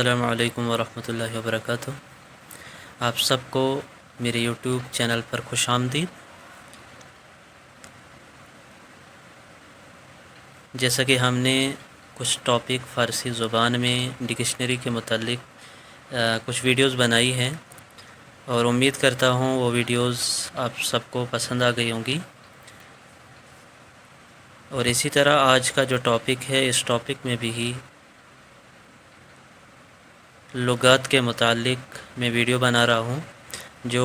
अस्सलामु अलैकुम वरहमतुल्लाहि वबरकातुह। आप सबको मेरे यूट्यूब चैनल पर खुश आमदीद। जैसा कि हमने कुछ टॉपिक फ़ारसी ज़ुबान में डिक्शनरी के मुतालिक कुछ वीडियोस बनाई हैं और उम्मीद करता हूँ वो वीडियोस आप सबको पसंद आ गई होंगी। और इसी तरह आज का जो टॉपिक है, इस टॉपिक में भी लुगात के मुतालिक मैं वीडियो बना रहा हूँ जो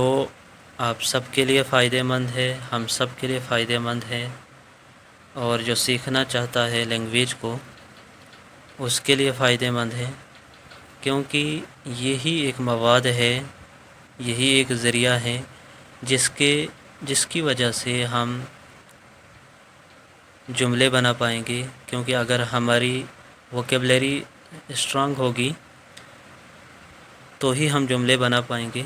आप सब के लिए फ़ायदेमंद है, हम सब के लिए फ़ायदेमंद है, और जो सीखना चाहता है लैंग्वेज को उसके लिए फ़ायदेमंद है, क्योंकि यही एक मवाद है, यही एक ज़रिया है जिसकी वजह से हम जुमले बना पाएंगे। क्योंकि अगर हमारी वोकेबलरी स्ट्रांग होगी तो ही हम जुमले बना पाएंगे,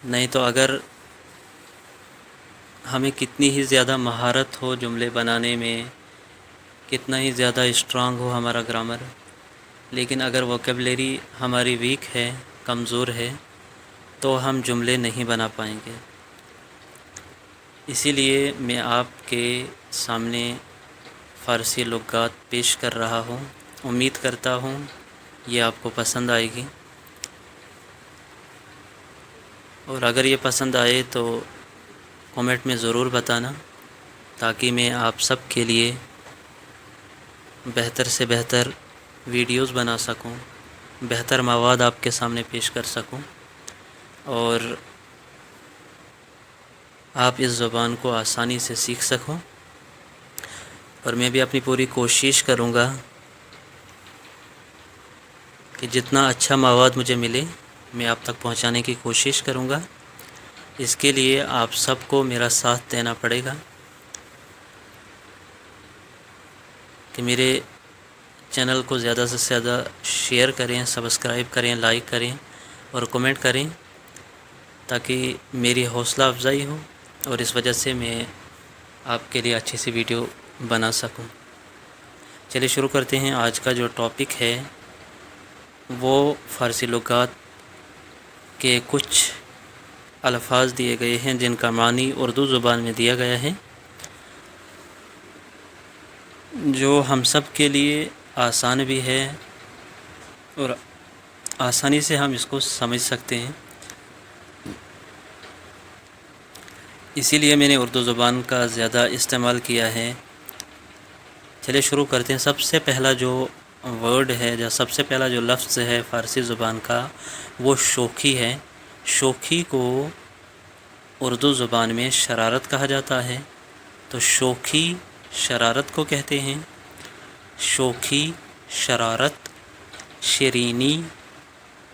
नहीं तो अगर हमें कितनी ही ज़्यादा महारत हो जुमले बनाने में, कितना ही ज़्यादा स्ट्रांग हो हमारा ग्रामर, लेकिन अगर वोकेबलरी हमारी वीक है, कमज़ोर है, तो हम जुमले नहीं बना पाएंगे। इसीलिए मैं आपके सामने फ़ारसी लुगात पेश कर रहा हूँ। उम्मीद करता हूँ ये आपको पसंद आएगी, और अगर ये पसंद आए तो कमेंट में ज़रूर बताना, ताकि मैं आप सब के लिए बेहतर से बेहतर वीडियोस बना सकूं, बेहतर मवाद आपके सामने पेश कर सकूं, और आप इस ज़ुबान को आसानी से सीख सकूं। और मैं भी अपनी पूरी कोशिश करूंगा कि जितना अच्छा मवाद मुझे मिले मैं आप तक पहुंचाने की कोशिश करूंगा। इसके लिए आप सबको मेरा साथ देना पड़ेगा कि मेरे चैनल को ज़्यादा से ज़्यादा शेयर करें, सब्सक्राइब करें, लाइक करें और कमेंट करें, ताकि मेरी हौसला अफजाई हो और इस वजह से मैं आपके लिए अच्छी सी वीडियो बना सकूं। चलिए शुरू करते हैं। आज का जो टॉपिक है वो फ़ारसी लुगात के कुछ अल्फाज दिए गए हैं जिनका मानी उर्दू ज़ुबान में दिया गया है, जो हम सब के लिए आसान भी है और आसानी से हम इसको समझ सकते हैं। इसीलिए मैंने उर्दू ज़ुबान का ज़्यादा इस्तेमाल किया है। चलिए शुरू करते हैं। सबसे पहला जो वर्ड है, या सबसे पहला जो लफ्ज़ है फ़ारसी ज़ुबान का, वो शोखी है। शोखी को उर्दू ज़ुबान में शरारत कहा जाता है, तो शोखी शरारत को कहते हैं। शोखी, शरारत। शीरीनी,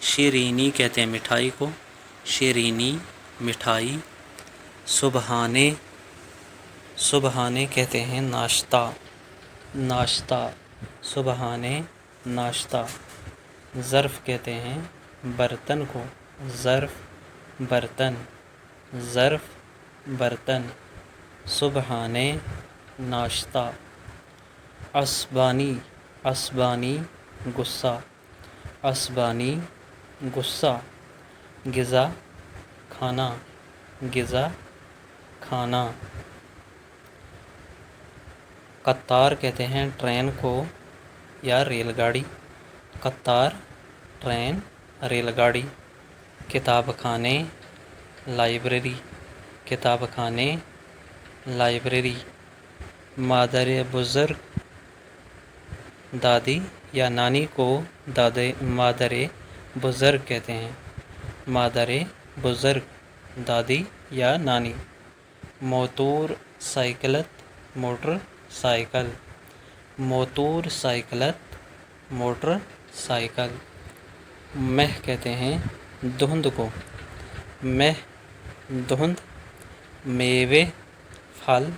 शीरीनी कहते हैं मिठाई को, शीरीनी मिठाई। सुबहाने, सुबहाने कहते हैं नाश्ता, नाश्ता। सुबहाने नाश्ता। ज़र्फ़ कहते हैं बर्तन को, ज़र्फ़ बर्तन, ज़र्फ़ बर्तन। सुबहाने नाश्ता। असबानी, असबानी गुस्सा, असबानी गुस्सा। ग़िज़ा खाना, ग़िज़ा खाना। कतार कहते हैं ट्रेन को या रेलगाड़ी, कतार ट्रेन, रेलगाड़ी। किताब खाने, लाइब्रेरी, किताब खाने, लाइब्रेरी। मादर बुज़ुर्ग, दादी या नानी को दादे मादर बुज़ुर्ग कहते हैं, मादर बुज़ुर्ग, दादी या नानी। मोतूर साइकिलत, मोटर साइकिल, मोतूर साइकिलत, मोटर साइकिल। मेह कहते हैं धुंध को, मेह धुंध। मेवे फल,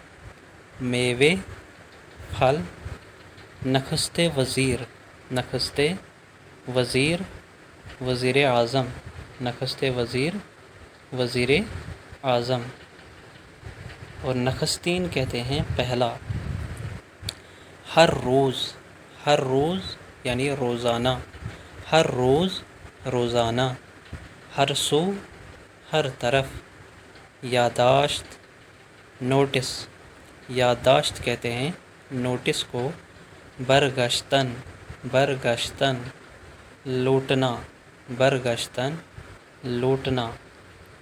मेवे फल। नखस्ते वज़ीर, नखस्ते वज़ीर, वज़ीर आज़म, नखस्ते वज़ीर, वज़ीर आज़म। और नखस्तीन कहते हैं पहला। हर रोज़, ہر روز یعنی روزانہ، ہر روز روزانہ، ہر سو ہر طرف، یادداشت نوٹس، یادداشت کہتے ہیں نوٹس کو، برگشتن برگشتن، لوٹنا برگشتن لوٹنا،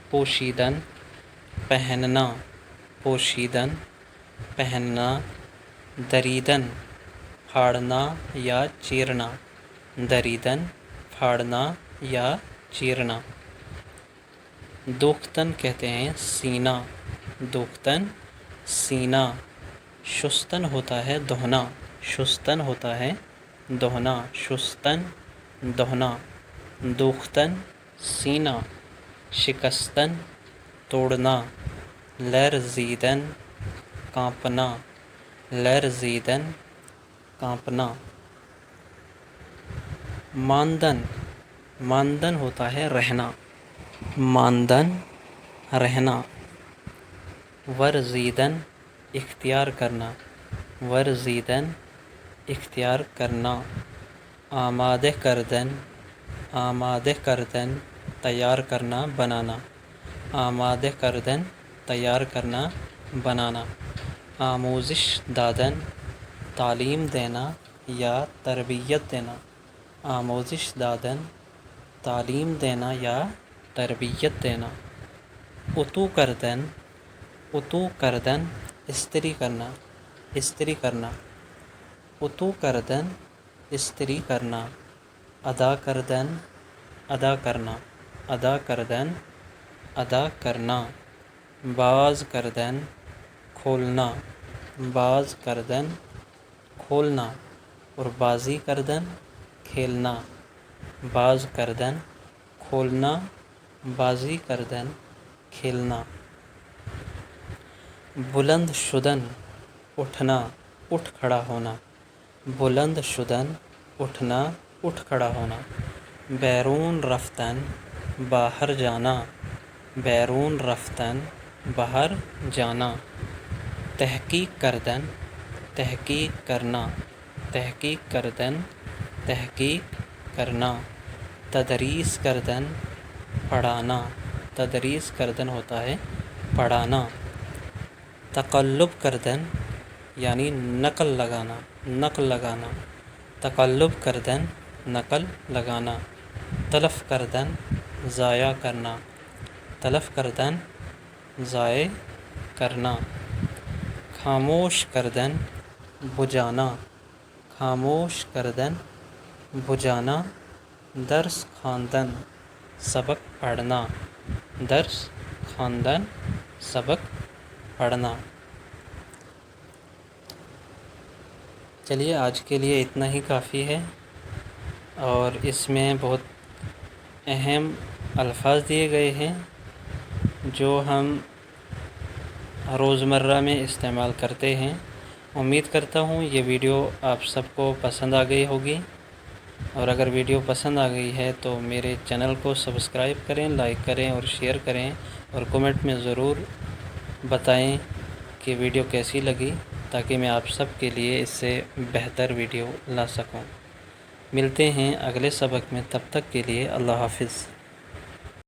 پوشیدن پہننا، پوشیدن پہننا، دریدن پھاڑنا یا چیرنا، دریدن پھاڑنا یا چیرنا، دوختن کہتے ہیں سینہ، دوختن سینہ، شستن ہوتا ہے دہنا، شستن ہوتا ہے دہنا، شستن دہنا، دوختن سینہ، شکستن توڑنا، لرزیدن کانپنا، لرزیدن کانپنا، ماندن، ماندن ہوتا ہے رہنا، ماندن رہنا، ورزیدن اختیار کرنا، ورزیدن اختیار کرنا، آمادہ کردن، آمادہ کردن تیار کرنا بنانا، آمادہ کردن تیار کرنا بنانا، آموزش دادن تعلیم دینا یا تربیت دینا، آموزش دادن تعلیم دینا یا تربیت دینا، اتو کردن، اتو کردن استری کرنا، استری کرنا، اتو کردن استری کرنا، ادا کردن ادا کرنا، ادا کردن ادا کرنا، باز کردن کھولنا، باز کردن کھولنا، اور بازی کردن کھیلنا، باز کردن کھولنا، بازی کردن کھیلنا، بلند شدن اٹھنا، اٹھ کھڑا ہونا، بلند شدن اٹھنا، اٹھ کھڑا ہونا، بیرون رفتن باہر جانا، بیرون رفتن باہر جانا، تحقیق کردن تحقیق کرنا، تحقیق کردن تحقیق کرنا، تدریس کردن پڑھانا، تدریس کردن ہوتا ہے پڑھانا، تقلب کردن یعنی نقل لگانا، نقل لگانا، تقلب کردن نقل لگانا، تلف کردن ضائع کرنا، تلف کردن ضائع کرنا، خاموش کردن بجھانا، خاموش کردن بجھانا، درس خواندن سبق پڑھنا، درس خواندن سبق پڑھنا۔ چلیے آج کے لیے اتنا ہی کافی ہے، اور اس میں بہت اہم الفاظ دیے گئے ہیں جو ہم روزمرہ میں استعمال کرتے ہیں۔ امید کرتا ہوں یہ ویڈیو آپ سب کو پسند آ گئی ہوگی، اور اگر ویڈیو پسند آ گئی ہے تو میرے چینل کو سبسکرائب کریں، لائک کریں اور شیئر کریں، اور کمنٹ میں ضرور بتائیں کہ ویڈیو کیسی لگی، تاکہ میں آپ سب کے لیے اس سے بہتر ویڈیو لا سکوں۔ ملتے ہیں اگلے سبق میں، تب تک کے لیے اللہ حافظ۔